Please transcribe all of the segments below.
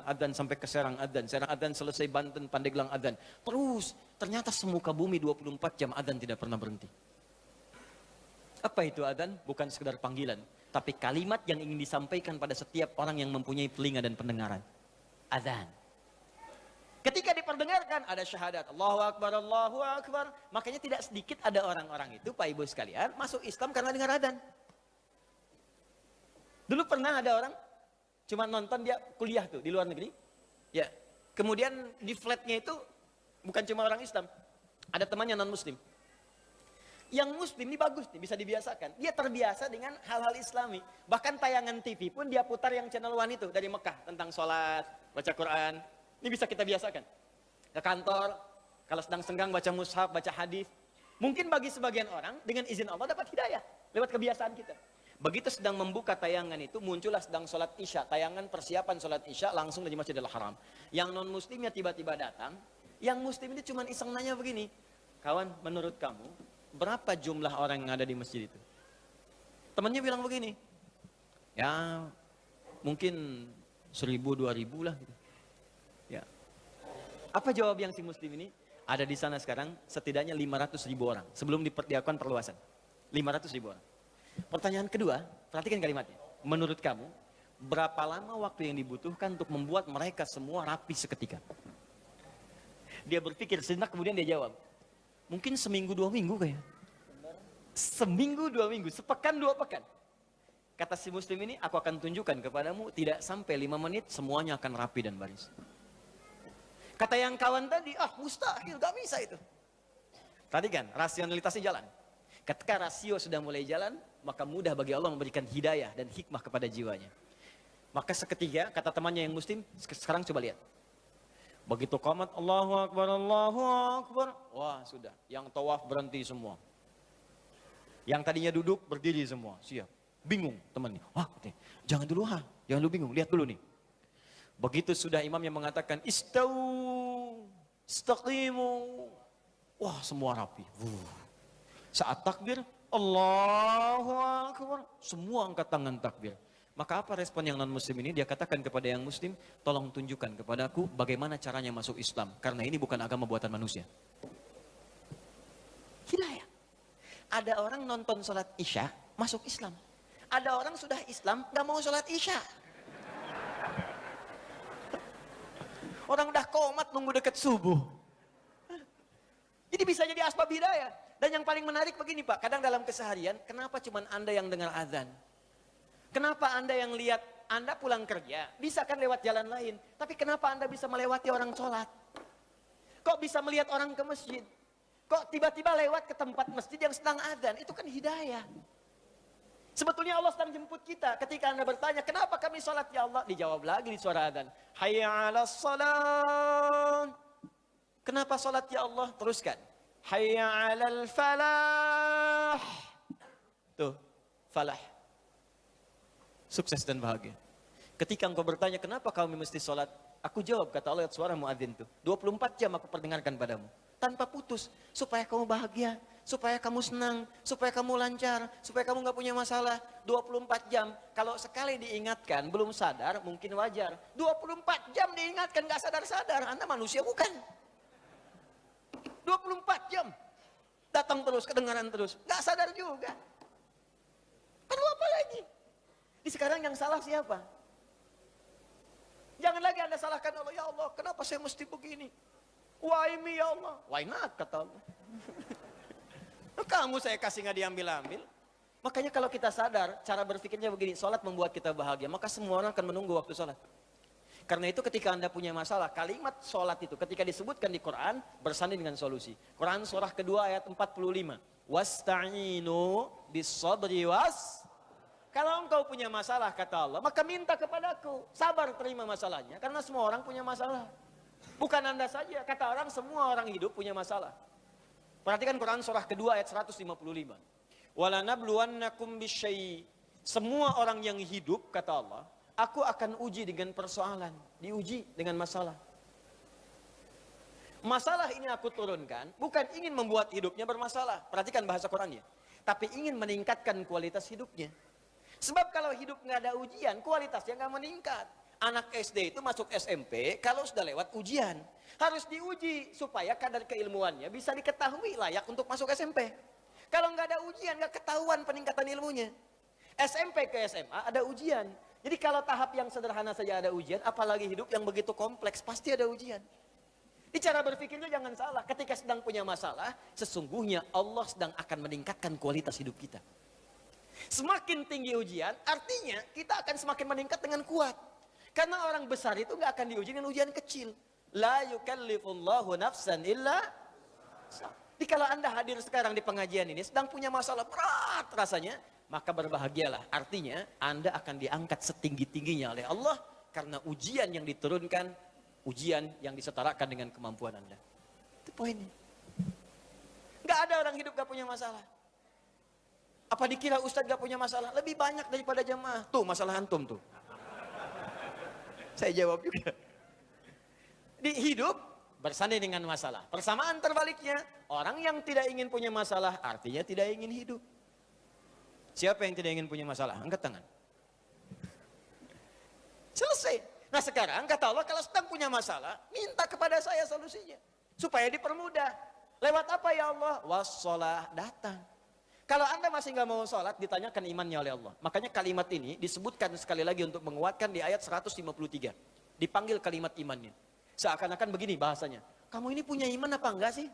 adzan sampai ke Serang adzan selesai Banten, Pandeglang adzan. Terus ternyata semuka bumi 24 jam adzan tidak pernah berhenti. Apa itu adzan? Bukan sekedar panggilan, tapi kalimat yang ingin disampaikan pada setiap orang yang mempunyai telinga dan pendengaran. Adzan. Ketika diperdengarkan ada syahadat, Allahu Akbar, Allahu Akbar. Makanya tidak sedikit ada orang-orang itu, Pak Ibu sekalian, masuk Islam karena dengar adzan. Dulu pernah ada orang cuma nonton, dia kuliah tuh di luar negeri. Ya. Kemudian di flatnya itu bukan cuma orang Islam, ada temannya non Muslim. Yang Muslim ini bagus nih, bisa dibiasakan. Dia terbiasa dengan hal-hal Islami. Bahkan tayangan TV pun dia putar yang channel One itu dari Mekah tentang sholat, baca Quran. Ini bisa kita biasakan. Ke kantor, kalau sedang senggang baca mushaf, baca hadis. Mungkin bagi sebagian orang dengan izin Allah dapat hidayah lewat kebiasaan kita. Begitu sedang membuka tayangan itu, muncullah sedang sholat isya, tayangan persiapan sholat isya langsung dari Masjidil Haram. Yang non muslimnya tiba-tiba datang, yang muslim itu cuma iseng nanya begini, kawan, menurut kamu berapa jumlah orang yang ada di masjid itu? Temannya bilang begini, ya mungkin 1000, 2000 lah gitu. Ya. Apa jawab yang si muslim ini? Ada di sana sekarang setidaknya 500.000 orang sebelum dilakukan perluasan. 500.000 orang. Pertanyaan kedua, perhatikan kalimatnya. Menurut kamu, berapa lama waktu yang dibutuhkan untuk membuat mereka semua rapi seketika? Dia berpikir sejenak, kemudian dia jawab, mungkin seminggu 2 minggu kayak. Seminggu 2 minggu, sepekan 2 pekan. Kata si muslim ini, aku akan tunjukkan kepadamu, tidak sampai 5 menit semuanya akan rapi dan baris. Kata yang kawan tadi, mustahil, gak bisa itu. Tadi kan, rasionalitasnya jalan. Ketika rasio sudah mulai jalan, maka mudah bagi Allah memberikan hidayah dan hikmah kepada jiwanya. Maka seketika, kata temannya yang muslim, sekarang coba lihat. Begitu qamat, Allahu Akbar, Allahu Akbar. Wah sudah, yang tawaf berhenti semua. Yang tadinya duduk, berdiri semua, siap. Bingung temannya, jangan dulu jangan dulu bingung, lihat dulu nih. Begitu sudah imam yang mengatakan istau, istaqimu. Wah, semua rapi. Saat takbir, Allahu Akbar, semua angkat tangan takbir. Maka apa respon yang non muslim ini? Dia katakan kepada yang muslim, tolong tunjukkan kepadaku bagaimana caranya masuk Islam, karena ini bukan agama buatan manusia. Gila ya. Ada orang nonton sholat isya masuk Islam. Ada orang sudah Islam gak mau sholat isya. Orang udah komat nunggu dekat subuh. Jadi bisa jadi asbab hidayah. Dan yang paling menarik begini Pak, kadang dalam keseharian, kenapa cuma Anda yang dengar azan? Kenapa Anda yang lihat, Anda pulang kerja, bisa kan lewat jalan lain. Tapi kenapa Anda bisa melewati orang sholat? Kok bisa melihat orang ke masjid? Kok tiba-tiba lewat ke tempat masjid yang sedang azan? Itu kan hidayah. Sebetulnya Allah sedang jemput kita. Ketika Anda bertanya, kenapa kami sholat ya Allah? Dijawab lagi di suara azan. Hayya 'alas shalah. Kenapa sholat ya Allah? Teruskan. Hayya 'alal falah. Tuh, falah. Sukses dan bahagia. Ketika engkau bertanya, kenapa kami mesti sholat? Aku jawab, kata Allah, suara muadzin tuh. 24 jam aku perdengarkan padamu. Tanpa putus. Supaya kamu bahagia. Supaya kamu senang. Supaya kamu lancar. Supaya kamu gak punya masalah. 24 jam. Kalau sekali diingatkan, belum sadar, mungkin wajar. 24 jam diingatkan, gak sadar-sadar. Anda manusia bukan. 24 jam. Datang terus, kedengaran terus. Gak sadar juga. Perlu apa lagi? Di sekarang yang salah siapa? Jangan lagi Anda salahkan Allah. Ya Allah, kenapa saya mesti begini? Why me ya Allah? Why not, kata Allah. Kamu saya kasih nggak diambil-ambil. Makanya kalau kita sadar, cara berpikirnya begini, sholat membuat kita bahagia, maka semua orang akan menunggu waktu sholat. Karena itu ketika Anda punya masalah, kalimat sholat itu ketika disebutkan di Quran, bersanding dengan solusi. Quran surah kedua ayat 45. Wasta'inu bis-sabri was. Kalau engkau punya masalah, kata Allah, maka minta kepadaku. Sabar terima masalahnya, karena semua orang punya masalah. Bukan Anda saja, kata orang, semua orang hidup punya masalah. Perhatikan Quran surah kedua ayat 155. Walanabluwannakum bisyai. Semua orang yang hidup, kata Allah, aku akan uji dengan persoalan. Diuji dengan masalah. Masalah ini aku turunkan, bukan ingin membuat hidupnya bermasalah. Perhatikan bahasa Qurannya. Tapi ingin meningkatkan kualitas hidupnya. Sebab kalau hidup nggak ada ujian, kualitasnya nggak meningkat. anak SD itu masuk SMP kalau sudah lewat ujian. Harus diuji supaya kadar keilmuannya bisa diketahui layak untuk masuk SMP. Kalau nggak ada ujian, nggak ketahuan peningkatan ilmunya. SMP ke SMA ada ujian. Jadi kalau tahap yang sederhana saja ada ujian, apalagi hidup yang begitu kompleks, pasti ada ujian. Di cara berpikirnya jangan salah. Ketika sedang punya masalah, sesungguhnya Allah sedang akan meningkatkan kualitas hidup kita. Semakin tinggi ujian, artinya kita akan semakin meningkat dengan kuat. Karena orang besar itu nggak akan diuji dengan ujian kecil. La yukallifullahu nafsan illa. Jadi kalau Anda hadir sekarang di pengajian ini sedang punya masalah berat rasanya, maka berbahagialah. Artinya Anda akan diangkat setinggi-tingginya oleh Allah karena ujian yang diturunkan, ujian yang disetarakan dengan kemampuan Anda. Itu poinnya. Nggak ada orang hidup gak punya masalah. Apa dikira Ustadz gak punya masalah? Lebih banyak daripada jemaah. Tuh masalah antum tuh. Saya jawab juga. Di hidup bersanding dengan masalah. Persamaan terbaliknya, orang yang tidak ingin punya masalah artinya tidak ingin hidup. Siapa yang tidak ingin punya masalah? Angkat tangan. Selesai. Nah sekarang kata Allah kalau sedang punya masalah, minta kepada saya solusinya. Supaya dipermudah. Lewat apa ya Allah? Wassalah, datang. Kalau Anda masih nggak mau sholat, ditanyakan imannya oleh Allah. Makanya kalimat ini disebutkan sekali lagi untuk menguatkan di ayat 153. Dipanggil kalimat imannya. Seakan-akan begini bahasanya. Kamu ini punya iman apa enggak sih?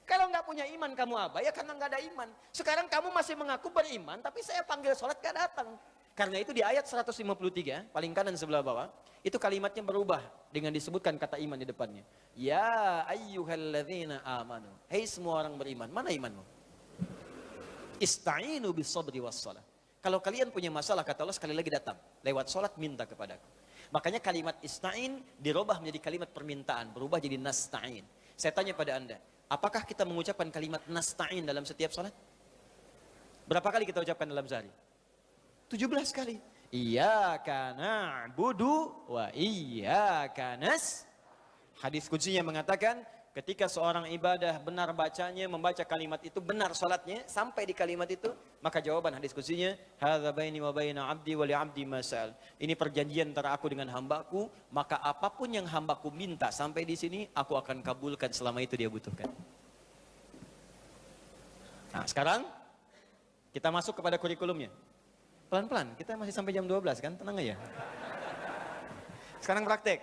Kalau nggak punya iman kamu apa? Ya karena nggak ada iman. Sekarang kamu masih mengaku beriman, tapi saya panggil sholat gak datang. Karena itu di ayat 153, paling kanan sebelah bawah, itu kalimatnya berubah dengan disebutkan kata iman di depannya. Ya ayyuhalladzina amanu. Hei semua orang beriman, mana imanmu? Ista'inu bis-sabri was-shalah. Kalau kalian punya masalah, kata Allah sekali lagi datang. Lewat sholat minta kepadaku. Makanya kalimat ista'in dirubah menjadi kalimat permintaan. Berubah jadi nasta'in. Saya tanya pada Anda, apakah kita mengucapkan kalimat nasta'in dalam setiap sholat? Berapa kali kita ucapkan dalam sehari? 17 kali. Iyyaka na'budu wa iyyaka nas. Hadis qudsinya mengatakan, ketika seorang ibadah benar bacanya, membaca kalimat itu, benar salatnya, sampai di kalimat itu, maka jawaban hadis qudsinya, hadza baini wa baina 'abdi wa li 'abdi ma sa'al. Ini perjanjian antara aku dengan hambaku, maka apapun yang hambaku minta sampai di sini, aku akan kabulkan selama itu dia butuhkan. Nah, sekarang kita masuk kepada kurikulumnya. Pelan-pelan, kita masih sampai jam 12 kan, tenang aja. Sekarang praktek.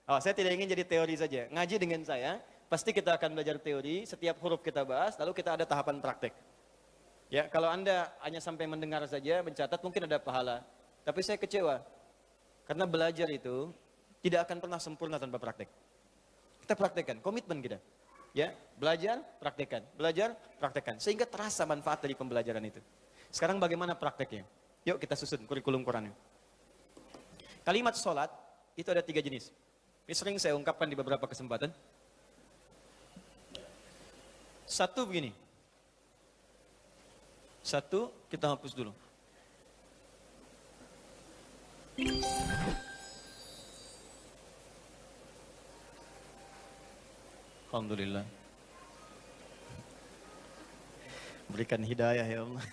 Oh, saya tidak ingin jadi teori saja. Ngaji dengan saya, pasti kita akan belajar teori, setiap huruf kita bahas, lalu kita ada tahapan praktek. Ya, kalau Anda hanya sampai mendengar saja, mencatat, mungkin ada pahala. Tapi saya kecewa, karena belajar itu tidak akan pernah sempurna tanpa praktek. Kita praktekkan, komitmen kita. Ya, belajar, praktekkan. Sehingga terasa manfaat dari pembelajaran itu. Sekarang bagaimana prakteknya? Yuk kita susun kurikulum Qurannya. Kalimat sholat, itu ada 3 jenis. Ini sering saya ungkapkan di beberapa kesempatan. Satu begini. Satu, kita hapus dulu. Alhamdulillah. Berikan hidayah ya Allah.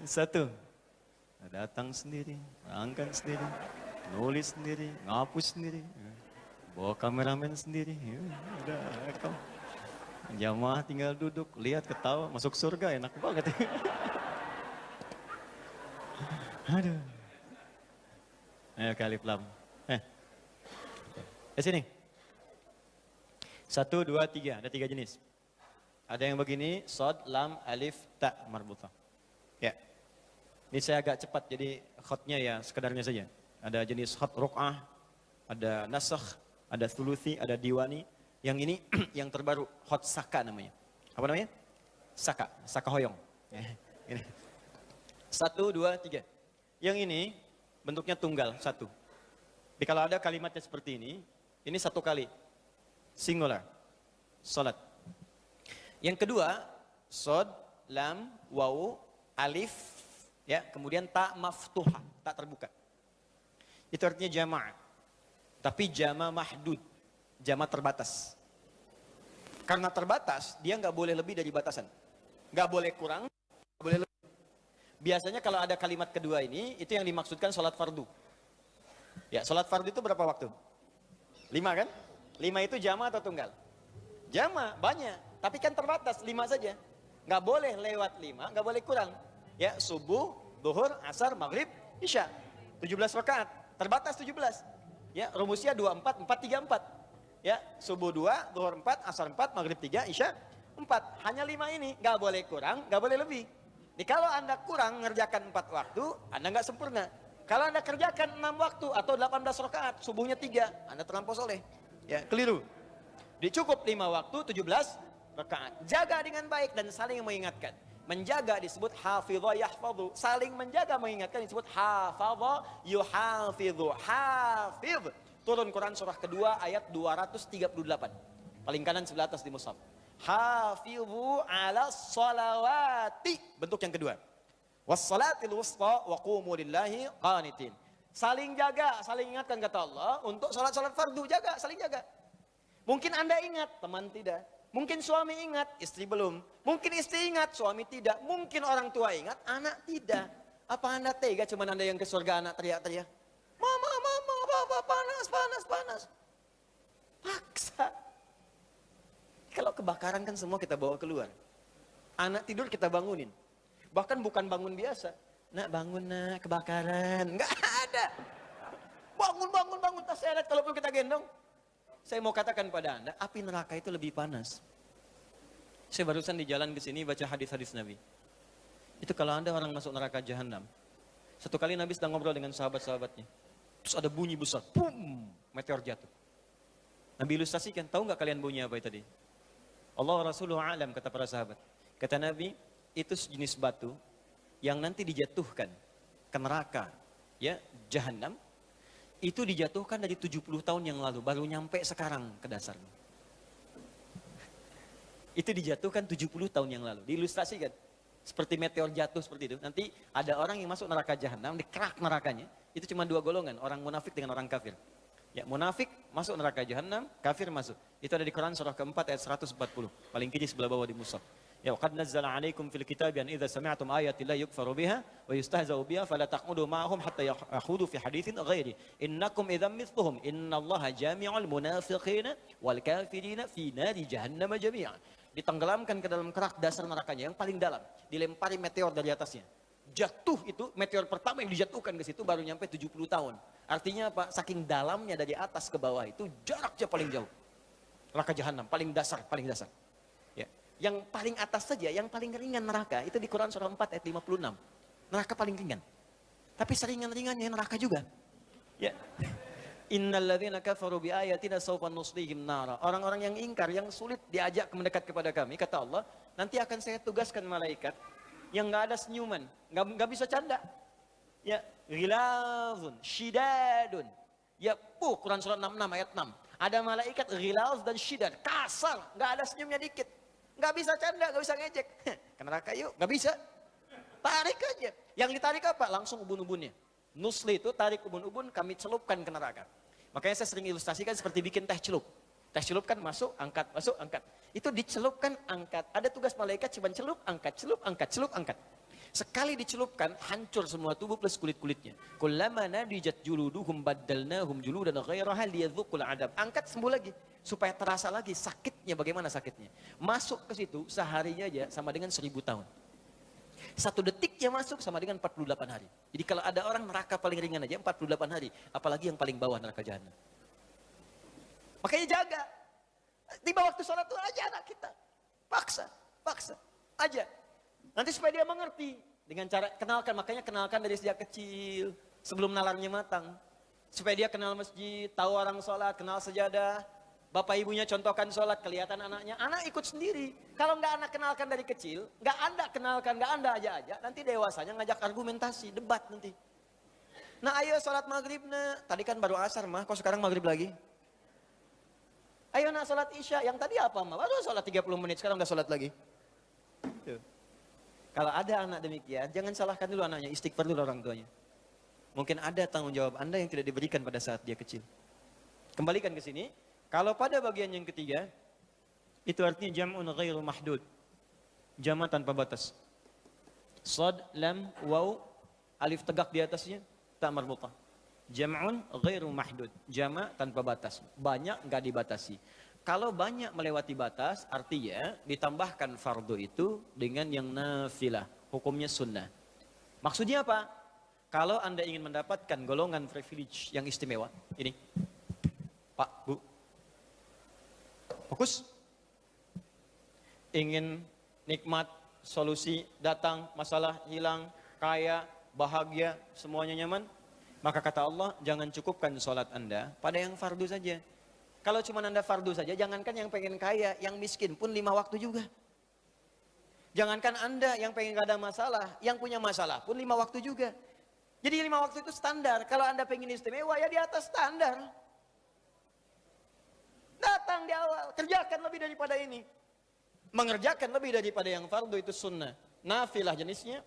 Satu, datang sendiri, angkat sendiri, nulis sendiri, ngapus sendiri, bawa kameramen sendiri. Ya, udah, kau. Jamaah tinggal duduk, lihat, ketawa, masuk surga, enak banget. Aduh. Ayo Alif Lam. Sini. 1, 2, 3, ada 3 jenis. Ada yang begini, Shad, Lam, Alif, Ta, marbutah. Ya. Ini saya agak cepat, jadi khotnya ya sekedarnya saja. Ada jenis khot ruk'ah, ada nasakh, ada thuluthi, ada diwani. Yang ini yang terbaru, khot saka namanya. Apa namanya? Saka hoyong. Ini. 1, 2, 3. Yang ini bentuknya tunggal, 1. Tapi kalau ada kalimatnya seperti ini 1 kali. Singular. Salat. Yang kedua, Shad, Lam, Waw, Alif, ya, kemudian ta maftuha, tak terbuka. Itu artinya jama'. Tapi jama' mahdud, jama' terbatas. Karena terbatas, dia nggak boleh lebih dari batasan. Nggak boleh kurang, nggak boleh lebih. Biasanya kalau ada kalimat kedua ini, itu yang dimaksudkan sholat fardu. Ya, sholat fardu itu berapa waktu? 5 kan? 5 itu jama atau tunggal? Jama, banyak. Tapi kan terbatas, 5 saja. Nggak boleh lewat 5, nggak boleh kurang. Ya, subuh, zuhur, asar, maghrib, isya. 17 rakaat, terbatas 17. Ya, rumusnya 24, 4, 3, 4. Ya, subuh 2, zuhur 4, asar 4, maghrib 3, isya 4. Hanya 5 ini, nggak boleh kurang, nggak boleh lebih. Jadi kalau Anda kurang ngerjakan 4 waktu, Anda nggak sempurna. Kalau Anda kerjakan 6 waktu atau 18 rakaat, subuhnya 3, Anda terlampau soleh. Ya, keliru. Dicukup 5 waktu, 17 rakaat. Jaga dengan baik dan saling mengingatkan. Menjaga disebut hafidha yahfadhu. Saling menjaga mengingatkan disebut hafadha yuhafidhu. Hafidh. Turun Quran surah kedua ayat 238. Paling kanan sebelah atas di mushaf. Hafidhu ala salawati. Bentuk yang kedua. Wassalatil wusta wa qumu lillahi qanitin. Saling jaga, saling ingatkan kata Allah untuk salat-salat fardu. Jaga, saling jaga. Mungkin Anda ingat, teman tidak. Mungkin suami ingat, istri belum. Mungkin istri ingat, suami tidak. Mungkin orang tua ingat, anak tidak. Apa Anda tega cuman Anda yang ke surga anak teriak-teriak? Mama, mama, papa, panas, panas, panas. Paksa. Kalau kebakaran kan semua kita bawa keluar. Anak tidur kita bangunin. Bahkan bukan bangun biasa. Nak bangun nak, kebakaran. Enggak ada. Bangun, bangun, bangun. Tas seret kalau perlu kita gendong. Saya mau katakan pada Anda, api neraka itu lebih panas. Saya barusan di jalan ke sini baca hadis-hadis Nabi. Itu kalau Anda orang masuk neraka jahanam. Satu kali Nabi sedang ngobrol dengan sahabat-sahabatnya. Terus ada bunyi besar, pum, meteor jatuh. Nabi ilustrasikan, tahu nggak kalian bunyi apa itu tadi? Allah Rasulullah alam, kata para sahabat. Kata Nabi, itu sejenis batu yang nanti dijatuhkan ke neraka, ya, jahanam. Itu dijatuhkan dari 70 tahun yang lalu, baru nyampe sekarang ke dasarnya. Itu dijatuhkan 70 tahun yang lalu, diilustrasikan. Seperti meteor jatuh seperti itu. Nanti ada orang yang masuk neraka jahanam, dikerak nerakanya. Itu cuma 2 golongan, orang munafik dengan orang kafir. Ya, munafik masuk neraka jahanam, kafir masuk. Itu ada di Quran surah keempat ayat 140. Paling kiri sebelah bawah di mushaf. Ya, qad nazzala 'alaikum fil kitabi an idza sami'tum ayati la yukfaru biha wa yustahza'u biha fala taqudu ma'ahum hatta yakhudu fi haditsin ghairi. Innakum idzam mithluhum innallaha jami'ul munafiqina wal kafirina fi nari jahannam jami'an. Ditenggelamkan ke dalam kerak dasar nerakanya yang paling dalam, dilempari meteor dari atasnya. Jatuh itu meteor pertama yang dijatuhkan ke situ baru nyampe 70 tahun. Artinya apa? Saking dalamnya dari atas ke bawah itu jaraknya paling jauh. Neraka jahanam paling dasar, paling dasar. Ya. Yang paling atas saja, yang paling ringan neraka, itu di Quran surah 4 ayat 56. Neraka paling ringan. Tapi seringan-ringannya neraka juga. Ya. Innalladzina kafaru bi ayatina sawfa nuslihim nara. Orang-orang yang ingkar, yang sulit diajak mendekat kepada kami, kata Allah, nanti akan saya tugaskan malaikat yang enggak ada senyuman, enggak bisa canda. Ya, ghilazun, syidadun. Ya, Quran surah 66 ayat 6. Ada malaikat ghilaz dan syidad, kasar, enggak ada senyumnya dikit. Nggak bisa canda, nggak bisa ngejek. Ke neraka yuk, nggak bisa. Tarik aja. Yang ditarik apa? Langsung ubun-ubunnya. Nusli itu tarik ubun-ubun, kami celupkan ke neraka. Makanya saya sering ilustrasikan seperti bikin teh celup. Teh celup kan masuk, angkat, masuk, angkat. Itu dicelupkan, angkat. Ada tugas malaikat cuma celup, angkat, celup, angkat, celup, angkat. Sekali dicelupkan, hancur semua tubuh plus kulit-kulitnya. Kullama nadijat juluduhum baddalnahum juludan ghairaha liyadzuqul adab. Angkat, sembuh lagi. Supaya terasa lagi sakitnya, bagaimana sakitnya. Masuk ke situ seharinya aja sama dengan 1000 tahun. 1 detiknya masuk sama dengan 48 hari. Jadi kalau ada orang neraka paling ringan aja 48 hari. Apalagi yang paling bawah neraka jahanam. Makanya jaga. Tiba waktu sholat itu aja anak kita. Paksa, paksa, aja. Nanti supaya dia mengerti. Dengan cara kenalkan, makanya kenalkan dari sejak kecil. Sebelum nalarnya matang. Supaya dia kenal masjid, tahu orang sholat, kenal sejadah. Bapak ibunya contohkan sholat, kelihatan anaknya. Anak ikut sendiri. Kalau nggak anak kenalkan dari kecil, nggak Anda kenalkan, nggak Anda aja-aja. Nanti dewasanya ngajak argumentasi, debat nanti. Nah ayo sholat maghrib nah. Tadi kan baru asar mah, kok sekarang maghrib lagi? Ayo nak sholat isya, yang tadi apa mah? Baru sholat 30 menit, sekarang udah sholat lagi. Tuh. Kalau ada anak demikian, jangan salahkan dulu anaknya, istighfar dulu orang tuanya. Mungkin ada tanggung jawab Anda yang tidak diberikan pada saat dia kecil. Kembalikan ke sini, kalau pada bagian yang ketiga, itu artinya jam'un ghairu mahdud. Jama' tanpa batas. Shad, lam, waw, alif tegak di atasnya, ta marbutah. Jam'un ghairu mahdud. Jama' tanpa batas. Banyak enggak dibatasi. Kalau banyak melewati batas, artinya ditambahkan fardu itu dengan yang nafilah. Hukumnya sunnah. Maksudnya apa? Kalau Anda ingin mendapatkan golongan privilege yang istimewa, ini. Pak, Bu. Fokus. Ingin nikmat, solusi, datang, masalah hilang, kaya, bahagia, semuanya nyaman. Maka kata Allah, jangan cukupkan sholat Anda pada yang fardu saja. Kalau cuma Anda fardu saja, jangankan yang pengen kaya, yang miskin pun 5 waktu juga. Jangankan Anda yang pengen gak ada masalah, yang punya masalah pun 5 waktu juga. Jadi 5 waktu itu standar. Kalau Anda pengen istimewa, ya di atas standar. Datang di awal, kerjakan lebih daripada ini. Mengerjakan lebih daripada yang fardu itu sunnah. Nafilah jenisnya,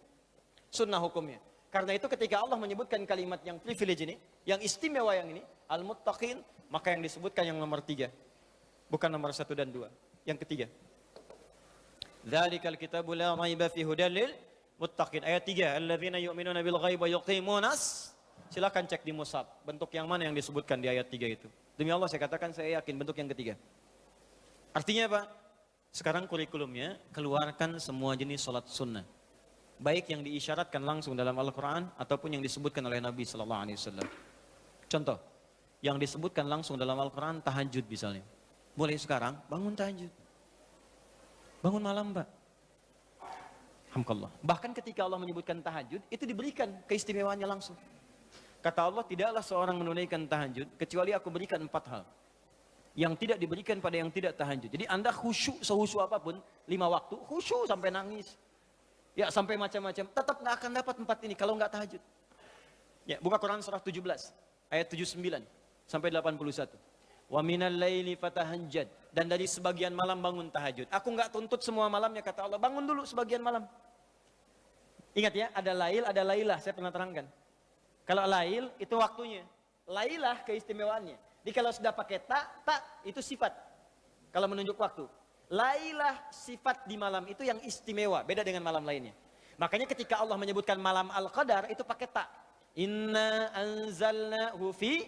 sunnah hukumnya. Karena itu ketika Allah menyebutkan kalimat yang privilege ini, yang istimewa yang ini, al-muttaqin, maka yang disebutkan yang nomor 3. Bukan nomor 1 dan 2. Yang ketiga. Dzalikal kitabu la raiba fi hudal lil muttaqin. Ayat 3, alladzina yu'minuna bil ghaib wa yuqimunas. Silakan cek di mushaf bentuk yang mana yang disebutkan di ayat 3 itu. Demi Allah saya katakan saya yakin bentuk yang ketiga. Artinya apa? Sekarang kurikulumnya keluarkan semua jenis salat sunnah. Baik yang diisyaratkan langsung dalam Al-Qur'an ataupun yang disebutkan oleh Nabi sallallahu alaihi wasallam. Contoh, yang disebutkan langsung dalam Al-Qur'an tahajud misalnya. Mulai sekarang bangun tahajud. Bangun malam, Pak. Alhamdulillah. Bahkan ketika Allah menyebutkan tahajud, itu diberikan keistimewaannya langsung. Kata Allah, tidaklah seorang menunaikan tahajud, kecuali aku berikan 4 hal. Yang tidak diberikan pada yang tidak tahajud. Jadi Anda khusyuk, sehusyuk apapun, 5 waktu, khusyuk sampai nangis. Ya, sampai macam-macam, tetap nggak akan dapat 4 ini kalau nggak tahajud. Ya, buka Quran surah 17, ayat 79, sampai 81. Wa minal laili fatahajjad. Dan dari sebagian malam bangun tahajud. Aku nggak tuntut semua malamnya, kata Allah. Bangun dulu sebagian malam. Ingat ya, ada lail, ada lailah. Saya pernah terangkan. Kalau lail, itu waktunya. Lailah keistimewaannya. Jadi kalau sudah pakai tak itu sifat. Kalau menunjuk waktu. Lailah sifat di malam itu yang istimewa. Beda dengan malam lainnya. Makanya ketika Allah menyebutkan malam Al-Qadar, itu pakai tak. Inna anzalnahu fi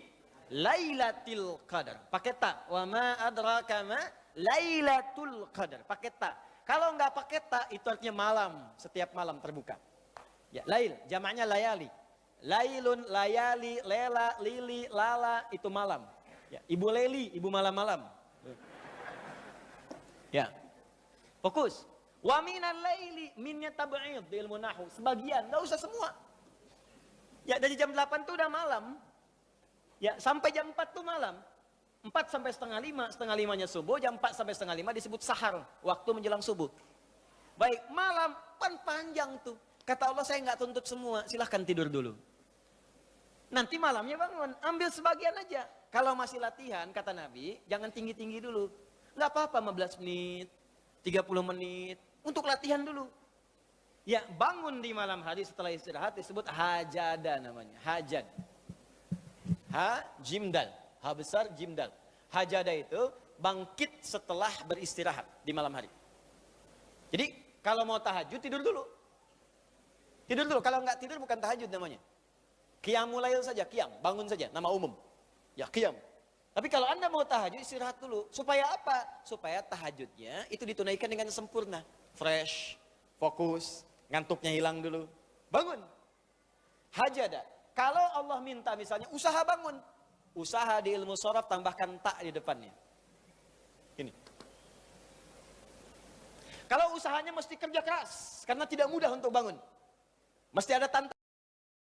Lailatul Qadar. Pakai tak. Wa ma adraka ma Lailatul Qadar. Pakai tak. Kalau enggak pakai tak, itu artinya malam. Setiap malam terbuka. Ya, lail. Jamaknya layali. Lailun, layali, lela, lili, lala. Itu malam. Ya, ibu leli, ibu malam-malam. Ya. Fokus. Wa minal laili minnya tab'id di ilmu nahwu. Sebagian. Enggak usah semua. Ya, dari jam 8 itu udah malam. Ya, sampai jam 4 tuh malam. 4 sampai setengah 5, setengah 5-nya subuh, jam 4 sampai setengah 5 disebut sahar, waktu menjelang subuh. Baik, malam panjang tuh. Kata Allah, saya nggak tuntut semua, silahkan tidur dulu. Nanti malamnya bangun, ambil sebagian aja. Kalau masih latihan, kata Nabi, jangan tinggi-tinggi dulu. Nggak apa-apa 15 menit, 30 menit, untuk latihan dulu. Ya, bangun di malam hari setelah istirahat disebut hajada namanya, hajad. Ha, jimdal. Ha besar, jimdal. Hajada itu bangkit setelah beristirahat di malam hari. Jadi, kalau mau tahajud, tidur dulu. Tidur dulu. Kalau nggak tidur, bukan tahajud namanya. Qiyamul lail saja, qiyam. Bangun saja, nama umum. Ya, qiyam. Tapi kalau Anda mau tahajud, istirahat dulu. Supaya apa? Supaya tahajudnya itu ditunaikan dengan sempurna. Fresh, fokus, ngantuknya hilang dulu. Bangun. Hajada. Kalau Allah minta misalnya usaha bangun. Usaha di ilmu sharaf tambahkan tak di depannya. Ini. Kalau usahanya mesti kerja keras. Karena tidak mudah untuk bangun. Mesti ada tantangan.